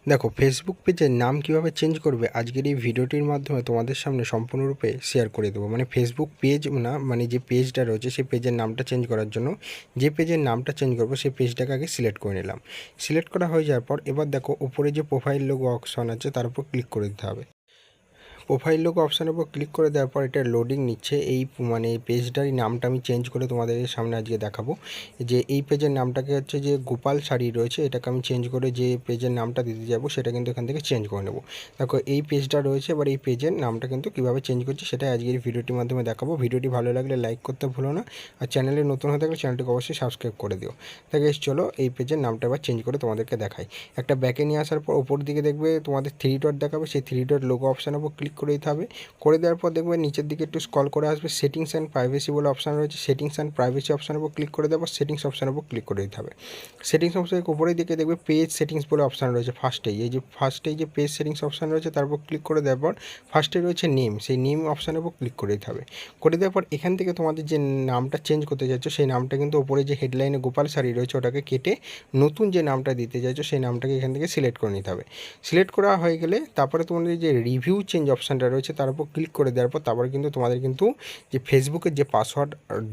দেখো, ফেসবুক পেজের নাম কিভাবে চেঞ্জ করবে আজকের এই ভিডিওটির মাধ্যমে তোমাদের সামনে সম্পূর্ণরূপে শেয়ার করে দেবো। মানে ফেসবুক পেজ না, মানে যে পেজটা রয়েছে সেই পেজের নামটা চেঞ্জ করার জন্য যে পেজের নামটা চেঞ্জ করবো সেই পেজটাকে আগে সিলেক্ট করে নিলাম। সিলেক্ট করা হয়ে যাওয়ার পর এবার দেখো উপরে যে প্রোফাইল লোগো অপশন আছে তার উপর ক্লিক করে দিতে হবে। প্রোফাইল লোগো অপশানের উপর ক্লিক করে দেওয়ার পর এটা লোডিং নিচ্ছে। এই মানে পেজটারই নামটা আমি চেঞ্জ করে তোমাদের সামনে আজকে দেখাবো। যে এই পেজের নামটাকে হচ্ছে যে গোপাল শাড়ি রয়েছে, এটাকে আমি চেঞ্জ করে যে পেজের নামটা দিতে যাবো সেটা কিন্তু এখান থেকে চেঞ্জ করে নেবো। দেখো এই পেজটা রয়েছে, এবার এই পেজের নামটা কিন্তু কীভাবে চেঞ্জ করছি সেটা আজকের ভিডিওটির মাধ্যমে দেখাবো। ভিডিওটি ভালো লাগলে লাইক করতে ভুলো না, আর চ্যানেলে নতুন হয়ে থাকলে চ্যানেলটিকে অবশ্যই সাবস্ক্রাইব করে দিও। তাই গাইস চলো এই পেজের নামটা এবার চেঞ্জ করে তোমাদেরকে দেখাই। একটা ব্যাকে নিয়ে আসার পর ওপর দিকে দেখবে তোমাদের 3 ডট দেখাবে, সেই 3 ডট লোগো অপশানের উপর ক্লিক করে দিতে হবে। করে দেওয়ার পর দেখবে নিচের দিকে একটু স্ক্রল করে আসবে, সেটিংস অ্যান্ড প্রাইভেসি বলে অপশান রয়েছে। সেটিংস অ্যান্ড প্রাইভেসি অপশানের উপর ক্লিক করে দেওয়ার পর সেটিংস অপশানের উপর ক্লিক করে দিতে হবে। সেটিংস অপশানের উপরের দিকে দেখবে পেজ সেটিংস বলে অপশান রয়েছে ফার্স্টেই। এই যে পেজ সেটিংস অপশান রয়েছে তার উপর ক্লিক করে দেওয়ার পর ফার্স্টে রয়েছে নেম, সেই নেম অপশানের উপর ক্লিক করে দিতে হবে। করে দেওয়ার পর এখান থেকে তোমাদের যে নামটা চেঞ্জ করতে চাইছো সেই নামটা কিন্তু ওপরে যে হেডলাইনে গোপাল শাড়ি রয়েছে ওটাকে কেটে নতুন যে নামটা দিতে চাইছো সেই নামটাকে এখান থেকে সিলেক্ট করে নিতে হবে। সিলেক্ট করা হয়ে গেলে তারপরে তোমাদের যে রিভিউ চেঞ্জ অপশানটা রয়েছে তার উপর ক্লিক করে দেওয়ার পর তারপরে কিন্তু তোমাদের কিন্তু যে ফেসবুকের যে পাসওয়ার্ড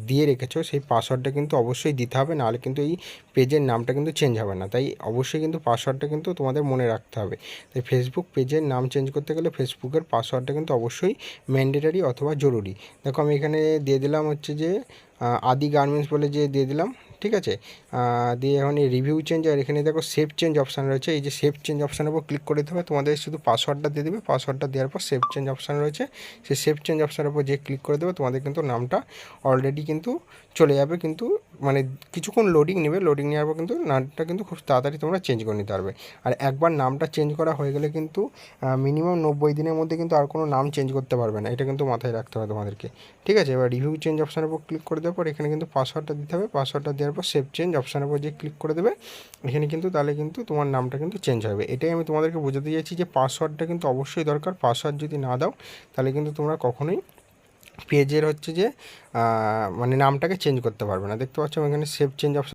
দিয়ে রেখেছো সেই পাসওয়ার্ডটা কিন্তু অবশ্যই দিতে হবে, নাহলে কিন্তু এই পেজের নামটা কিন্তু চেঞ্জ হবে না। তাই অবশ্যই কিন্তু পাসওয়ার্ডটা কিন্তু তোমাদের মনে রাখতে হবে। তাই ফেসবুক পেজের নাম চেঞ্জ করতে গেলে ফেসবুকের পাসওয়ার্ডটা কিন্তু অবশ্যই ম্যান্ডেটারি অথবা জরুরি। দেখো আমি এখানে দিয়ে দিলাম হচ্ছে যে আদি গার্মেন্টস বলে যে দিয়ে দিলাম, ঠিক আছে। দিয়ে এখন এই রিভিউ চেঞ্জ আর এখানে দেখো সেভ চেঞ্জ অপশান রয়েছে, এই যে সেভ চেঞ্জ অপশানের উপর ক্লিক করে দিতে হবে। তোমাদের শুধু পাসওয়ার্ডটা দিয়ে দেবে, পাসওয়ার্ডটা দেওয়ার পর সেভ চেঞ্জ অপশান রয়েছে, সেই সেভ চেঞ্জ অপশানের উপর যে ক্লিক করে দেবে তোমাদের কিন্তু নামটা অলরেডি কিন্তু চলে যাবে। কিন্তু মানে কিছুক্ষণ লোডিং নেবে, লোডিং নেওয়ার পর কিন্তু নামটা কিন্তু খুব তাড়াতাড়ি তোমরা চেঞ্জ করে নিতে পারবে। আর একবার নামটা চেঞ্জ করা হয়ে গেলে কিন্তু মিনিমাম 90 দিনের মধ্যে কিন্তু আর কোনো নাম চেঞ্জ করতে পারবে না, এটা কিন্তু মাথায় রাখতে হবে তোমাদেরকে, ঠিক আছে। এবার রিভিউ চেঞ্জ অপশানের উপর ক্লিক করে দেওয়ার পর এখানে কিন্তু পাসওয়ার্ডটা দিতে হবে, পাসওয়ার্ডটা দেওয়ার পর সেভ চেঞ্জ অপশানের উপর যে ক্লিক করে দেবে এখানে কিন্তু তাহলে কিন্তু তোমার নামটা কিন্তু চেঞ্জ হবে। এটাই আমি তোমাদেরকে বোঝাতে চাইছি যে পাসওয়ার্ডটা কিন্তু অবশ্যই দরকার। পাসওয়ার্ড যদি না দাও তাহলে কিন্তু তোমরা কখনোই পেজের হচ্ছে যে মানে নামটাকে চেঞ্জ করতে পারবে না। দেখতে পাচ্ছ আমি এখানে সেভ চেঞ্জ অপশান